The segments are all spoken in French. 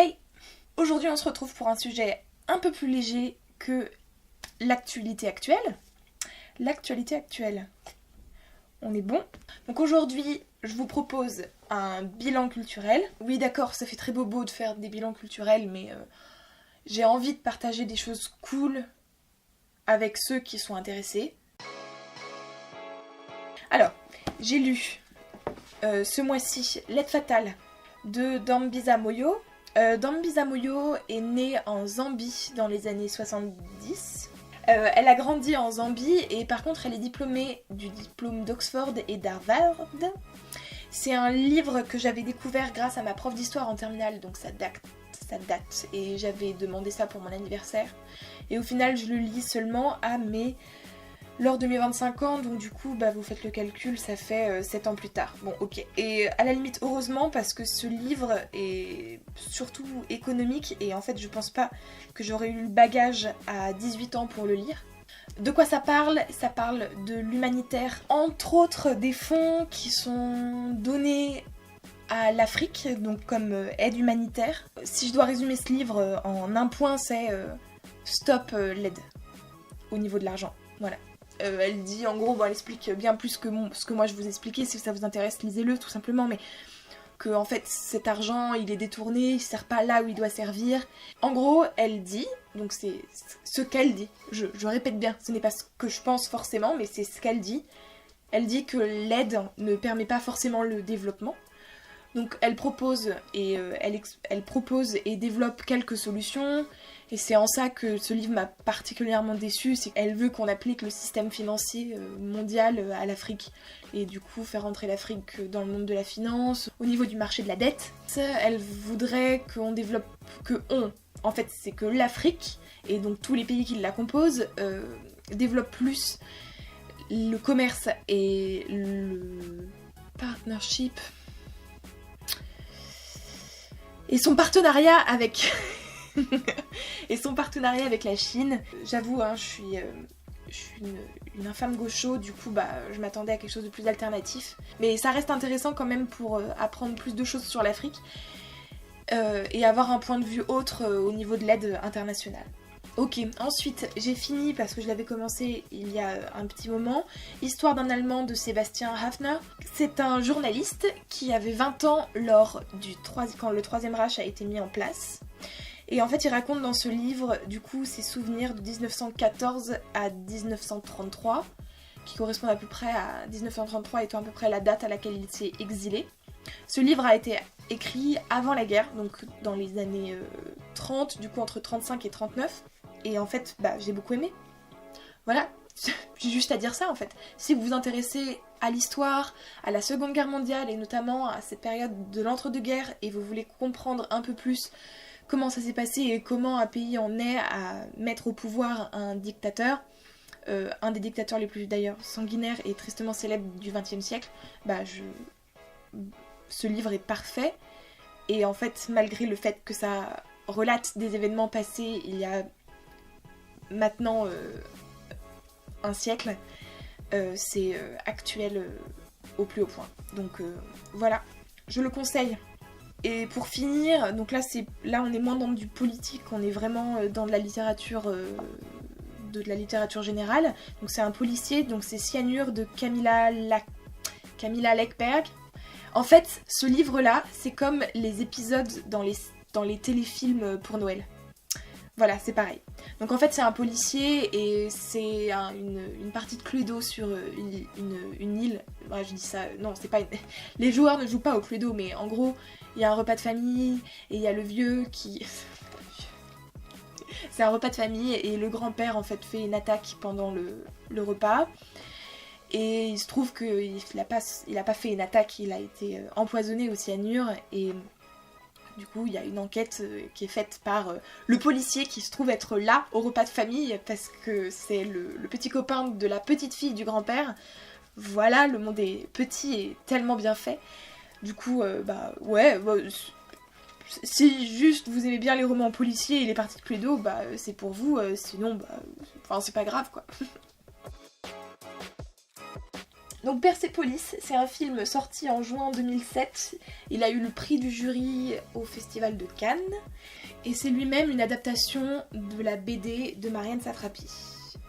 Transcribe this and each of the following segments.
Hey! Aujourd'hui on se retrouve pour un sujet un peu plus léger que l'actualité actuelle. L'actualité actuelle. On est bon? Donc aujourd'hui je vous propose un bilan culturel. Oui d'accord, ça fait très bobo de faire des bilans culturels, mais j'ai envie de partager des choses cool avec ceux qui sont intéressés. Alors, j'ai lu ce mois-ci Lettre fatale de Dambisa Moyo. Dambisa Moyo est née en Zambie dans les années 70. Elle a grandi en Zambie et par contre elle est diplômée du diplôme d'Oxford et d'Harvard. C'est un livre que j'avais découvert grâce à ma prof d'histoire en terminale, donc ça date et j'avais demandé ça pour mon anniversaire. Et au final je le lis seulement lors de mes 25 ans, donc du coup, vous faites le calcul, ça fait 7 ans plus tard. Bon, ok. Et à la limite, heureusement, parce que ce livre est surtout économique, et en fait, je pense pas que j'aurais eu le bagage à 18 ans pour le lire. De quoi ça parle? Ça parle de l'humanitaire, entre autres des fonds qui sont donnés à l'Afrique, donc comme aide humanitaire. Si je dois résumer ce livre en un point, c'est stop l'aide au niveau de l'argent. Voilà. Elle dit, en gros, elle explique bien plus que ce que moi je vous expliquais. Si ça vous intéresse, lisez-le tout simplement, mais que en fait cet argent il est détourné, il sert pas là où il doit servir. En gros, elle dit, donc c'est ce qu'elle dit, je répète bien, ce n'est pas ce que je pense forcément, mais c'est ce qu'elle dit. Elle dit que l'aide ne permet pas forcément le développement. Donc elle propose et elle propose et développe quelques solutions. Et c'est en ça que ce livre m'a particulièrement déçue, c'est qu'elle veut qu'on applique le système financier mondial à l'Afrique. Et du coup faire entrer l'Afrique dans le monde de la finance, au niveau du marché de la dette. Elle voudrait qu'on développe, en fait c'est que l'Afrique, et donc tous les pays qui la composent, développent plus le commerce et le partnership. Et son partenariat avec... et son partenariat avec la Chine. J'avoue, je suis une infâme gaucho, du coup je m'attendais à quelque chose de plus alternatif. Mais ça reste intéressant quand même pour apprendre plus de choses sur l'Afrique et avoir un point de vue autre au niveau de l'aide internationale. Ok, ensuite j'ai fini, parce que je l'avais commencé il y a un petit moment, Histoire d'un Allemand de Sébastien Hafner. C'est un journaliste qui avait 20 ans quand le Troisième Reich a été mis en place. Et en fait il raconte dans ce livre du coup ses souvenirs de 1914 à 1933, qui correspondent à peu près à 1933 étant à peu près la date à laquelle il s'est exilé. Ce livre a été écrit avant la guerre, donc dans les années 30, du coup entre 35 et 39. Et en fait, j'ai beaucoup aimé. Voilà, j'ai juste à dire ça en fait. Si vous vous intéressez à l'histoire, à la Seconde Guerre mondiale et notamment à cette période de l'entre-deux-guerres et vous voulez comprendre un peu plus comment ça s'est passé et comment un pays en est à mettre au pouvoir un dictateur, un des dictateurs les plus d'ailleurs sanguinaires et tristement célèbres du XXe siècle, ce livre est parfait. Et en fait, malgré le fait que ça relate des événements passés il y a maintenant un siècle, c'est actuel au plus haut point. Donc voilà, je le conseille. Et pour finir, donc là on est moins dans du politique, on est vraiment dans de la littérature générale. Donc c'est un policier, donc c'est Cyanure de Camilla Läckberg. En fait, ce livre-là, c'est comme les épisodes dans les téléfilms pour Noël. Voilà, c'est pareil. Donc en fait, c'est un policier et c'est une partie de Cluedo sur une île. Ouais, je dis ça, non, c'est pas une... Les joueurs ne jouent pas au Cluedo, mais en gros, il y a un repas de famille et il y a le vieux qui... C'est un repas de famille et le grand-père en fait fait une attaque pendant le repas. Et il se trouve qu'il a pas fait une attaque, il a été empoisonné au cyanure et... Du coup, il y a une enquête qui est faite par le policier qui se trouve être là au repas de famille parce que c'est le petit copain de la petite fille du grand-père. Voilà, le monde est petit et tellement bien fait. Du coup, si juste vous aimez bien les romans policiers et les parties de Cluedo, c'est pour vous, sinon, c'est pas grave quoi. Donc Persepolis, c'est un film sorti en juin 2007. Il a eu le prix du jury au Festival de Cannes. Et c'est lui-même une adaptation de la BD de Marianne Satrapi.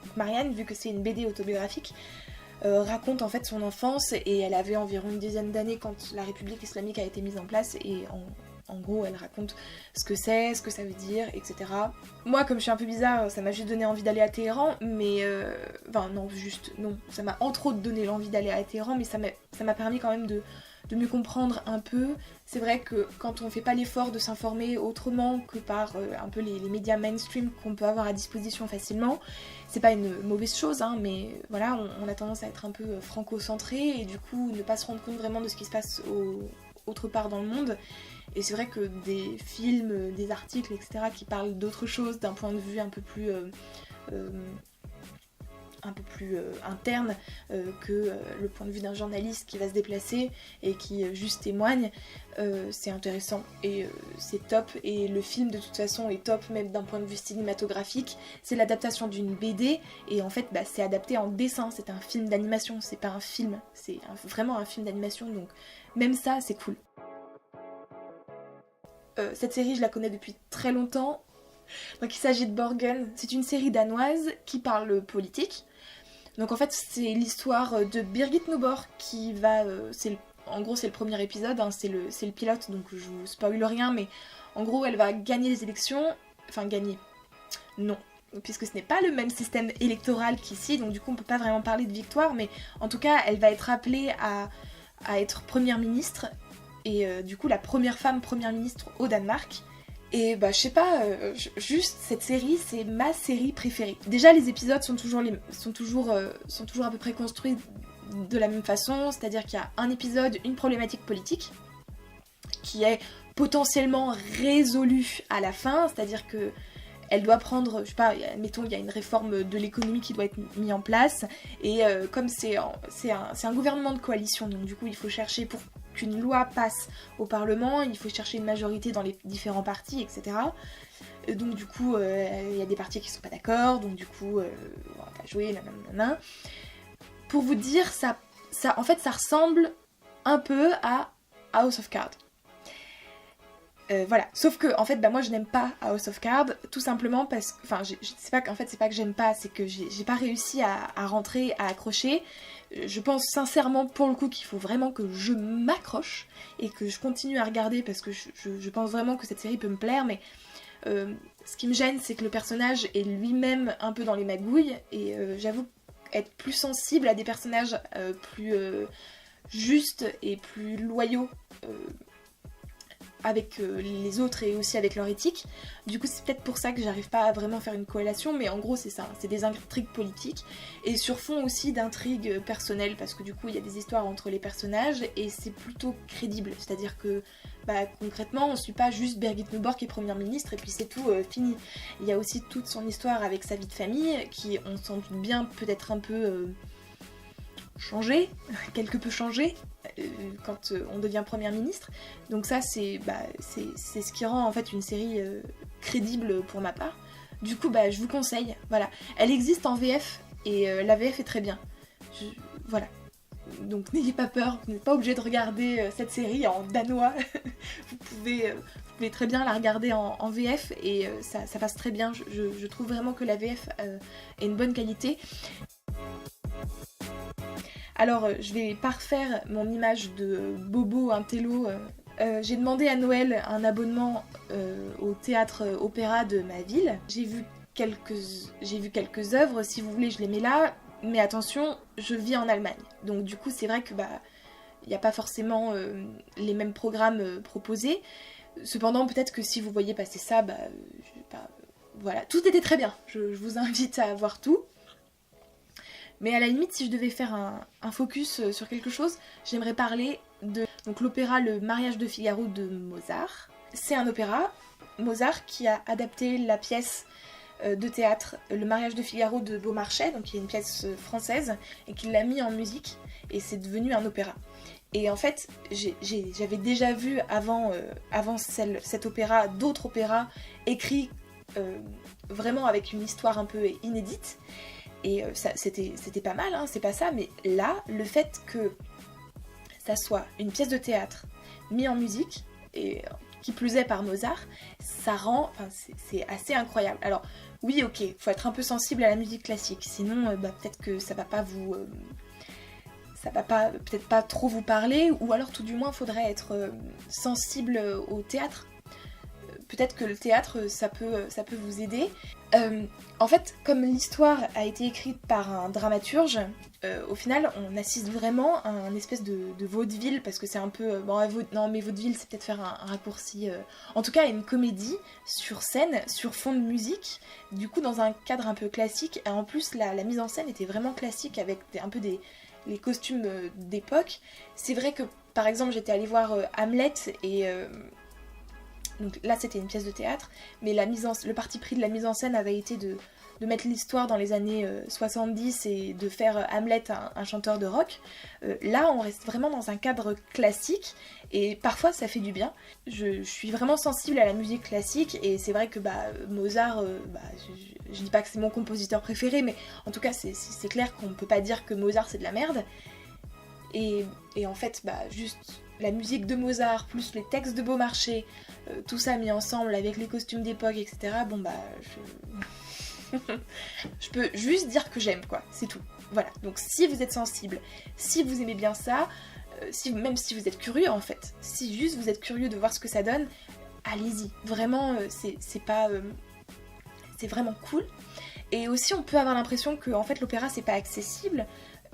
Donc Marianne, vu que c'est une BD autobiographique, raconte en fait son enfance et elle avait environ une dizaine d'années quand la République islamique a été mise en place et en gros elle raconte ce que c'est, ce que ça veut dire, etc. Moi comme je suis un peu bizarre, ça m'a juste donné envie d'aller à Téhéran, mais ça m'a entre autres donné l'envie d'aller à Téhéran, mais ça m'a permis quand même de mieux comprendre un peu. C'est vrai que quand on fait pas l'effort de s'informer autrement que par un peu les médias mainstream qu'on peut avoir à disposition facilement, c'est pas une mauvaise chose, hein, mais voilà, on a tendance à être un peu franco-centré et du coup ne pas se rendre compte vraiment de ce qui se passe autre part dans le monde. Et c'est vrai que des films, des articles, etc. qui parlent d'autre chose, d'un point de vue un peu plus interne que le point de vue d'un journaliste qui va se déplacer et qui juste témoigne, c'est intéressant et c'est top. Et le film de toute façon est top même d'un point de vue cinématographique. C'est l'adaptation d'une BD et en fait c'est adapté en dessin, c'est un film d'animation, c'est pas un film, c'est vraiment un film d'animation, donc même ça c'est cool. Cette série je la connais depuis très longtemps. Donc il s'agit de Borgen, c'est une série danoise qui parle politique. Donc en fait c'est l'histoire de Birgit Nobor qui va... en gros c'est le premier épisode, hein, c'est le pilote, donc je vous spoil rien, mais en gros elle va gagner les élections, enfin gagner, non, puisque ce n'est pas le même système électoral qu'ici, donc du coup on peut pas vraiment parler de victoire, mais en tout cas elle va être appelée à être première ministre, et du coup la première femme première ministre au Danemark. Et je sais pas, juste cette série c'est ma série préférée. Déjà les épisodes sont toujours à peu près construits de la même façon, c'est-à-dire qu'il y a un épisode, une problématique politique qui est potentiellement résolue à la fin, c'est-à-dire que elle doit prendre, je sais pas, admettons il y a une réforme de l'économie qui doit être mise en place, et comme c'est un gouvernement de coalition, donc du coup il faut chercher pour qu'une loi passe au Parlement, il faut chercher une majorité dans les différents partis, etc. Donc du coup, il y a des partis qui sont pas d'accord, donc du coup, on va pas jouer, nanana. Pour vous dire, en fait, ça ressemble un peu à House of Cards. Voilà, sauf que en fait moi je n'aime pas House of Cards tout simplement parce que, enfin c'est pas que j'aime pas, c'est que j'ai pas réussi à rentrer, à accrocher. Je pense sincèrement pour le coup qu'il faut vraiment que je m'accroche et que je continue à regarder parce que je pense vraiment que cette série peut me plaire, mais ce qui me gêne c'est que le personnage est lui-même un peu dans les magouilles et j'avoue être plus sensible à des personnages plus justes et plus loyaux avec les autres et aussi avec leur éthique. Du coup c'est peut-être pour ça que j'arrive pas à vraiment faire une corrélation, mais en gros c'est ça, c'est des intrigues politiques et sur fond aussi d'intrigues personnelles, parce que du coup il y a des histoires entre les personnages et c'est plutôt crédible, c'est-à-dire que concrètement on suit pas juste Birgit Nobor qui est première ministre et puis c'est tout, fini. Il y a aussi toute son histoire avec sa vie de famille qui, on s'en doute bien, peut être un peu changé, quelque peu changé quand on devient première ministre. Donc ça c'est ce qui rend en fait une série crédible pour ma part. Du coup je vous conseille, voilà. Elle existe en VF et la VF est très bien. Voilà. Donc n'ayez pas peur, vous n'êtes pas obligé de regarder cette série en danois. vous pouvez très bien la regarder en VF et ça passe très bien. Je trouve vraiment que la VF est une bonne qualité. Alors, je vais pas refaire mon image de bobo intello. J'ai demandé à Noël un abonnement au théâtre opéra de ma ville. J'ai vu quelques œuvres, si vous voulez je les mets là, mais attention, je vis en Allemagne. Donc du coup c'est vrai que il n'y a pas forcément les mêmes programmes proposés. Cependant peut-être que si vous voyez passer ça, voilà, tout était très bien. Je vous invite à voir tout. Mais à la limite, si je devais faire un focus sur quelque chose, j'aimerais parler de l'opéra Le Mariage de Figaro de Mozart. C'est un opéra, Mozart, qui a adapté la pièce de théâtre Le Mariage de Figaro de Beaumarchais, donc qui est une pièce française, et qui l'a mis en musique, et c'est devenu un opéra. Et en fait, j'avais déjà vu avant cet opéra, d'autres opéras écrits vraiment avec une histoire un peu inédite. Et c'était pas mal, hein, c'est pas ça, mais là, le fait que ça soit une pièce de théâtre mise en musique, et qui plus est par Mozart, ça rend... Enfin, c'est assez incroyable. Alors, oui, ok, faut être un peu sensible à la musique classique, sinon peut-être que ça va pas vous... ça va pas peut-être pas trop vous parler, ou alors tout du moins faudrait être sensible au théâtre. Peut-être que le théâtre ça peut vous aider. En fait, comme l'histoire a été écrite par un dramaturge, au final on assiste vraiment à un espèce de vaudeville, parce que c'est un peu... non mais vaudeville c'est peut-être faire un raccourci... En tout cas une comédie sur scène, sur fond de musique, du coup dans un cadre un peu classique, et en plus la mise en scène était vraiment classique avec un peu les costumes d'époque. C'est vrai que par exemple j'étais allée voir Hamlet et... donc là c'était une pièce de théâtre, mais le parti pris de la mise en scène avait été de mettre l'histoire dans les années 70 et de faire Hamlet un chanteur de rock. Là on reste vraiment dans un cadre classique et parfois ça fait du bien. Je suis vraiment sensible à la musique classique et c'est vrai que Mozart, je dis pas que c'est mon compositeur préféré, mais en tout cas c'est clair qu'on ne peut pas dire que Mozart c'est de la merde. Et en fait juste la musique de Mozart plus les textes de Beaumarchais, tout ça mis ensemble avec les costumes d'époque, etc. Je peux juste dire que j'aime, quoi, c'est tout. Voilà, donc si vous êtes sensible, si vous aimez bien ça, même si vous êtes curieux en fait, si juste vous êtes curieux de voir ce que ça donne, allez-y. Vraiment, c'est vraiment cool. Et aussi on peut avoir l'impression que en fait l'opéra c'est pas accessible,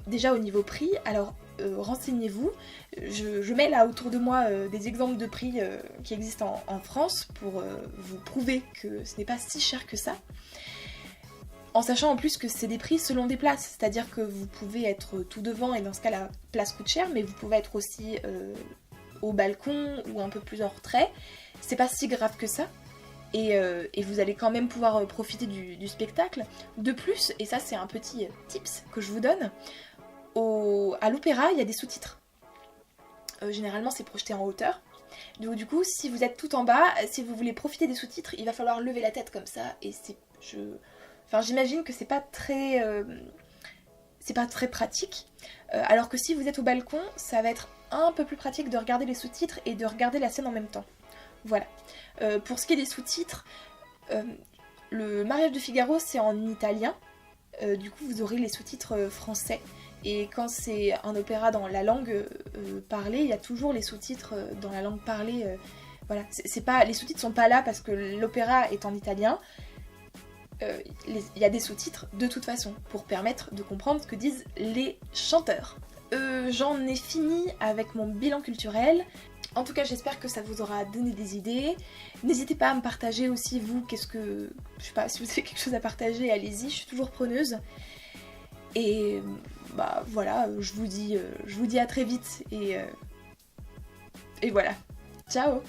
déjà au niveau prix, alors renseignez-vous. Je mets là autour de moi des exemples de prix qui existent en France pour vous prouver que ce n'est pas si cher que ça. En sachant en plus que c'est des prix selon des places, c'est-à-dire que vous pouvez être tout devant et dans ce cas la place coûte cher, mais vous pouvez être aussi au balcon ou un peu plus en retrait. C'est pas si grave que ça. Et vous allez quand même pouvoir profiter du spectacle. De plus, et ça c'est un petit tips que je vous donne, à l'opéra il y a des sous-titres. Généralement c'est projeté en hauteur. Donc du coup si vous êtes tout en bas, si vous voulez profiter des sous-titres, il va falloir lever la tête comme ça et j'imagine que c'est pas très pratique. Alors que si vous êtes au balcon, ça va être un peu plus pratique de regarder les sous-titres et de regarder la scène en même temps. Voilà. Pour ce qui est des sous-titres, le mariage de Figaro c'est en italien. Du coup vous aurez les sous-titres français. Et quand c'est un opéra dans la langue parlée, il y a toujours les sous-titres dans la langue parlée. Voilà. Les sous-titres sont pas là parce que l'opéra est en italien. Il y a des sous-titres de toute façon pour permettre de comprendre ce que disent les chanteurs. J'en ai fini avec mon bilan culturel. En tout cas j'espère que ça vous aura donné des idées. N'hésitez pas à me partager aussi vous, je sais pas, si vous avez quelque chose à partager, allez-y, je suis toujours preneuse. Et voilà, je vous dis à très vite et voilà. Ciao.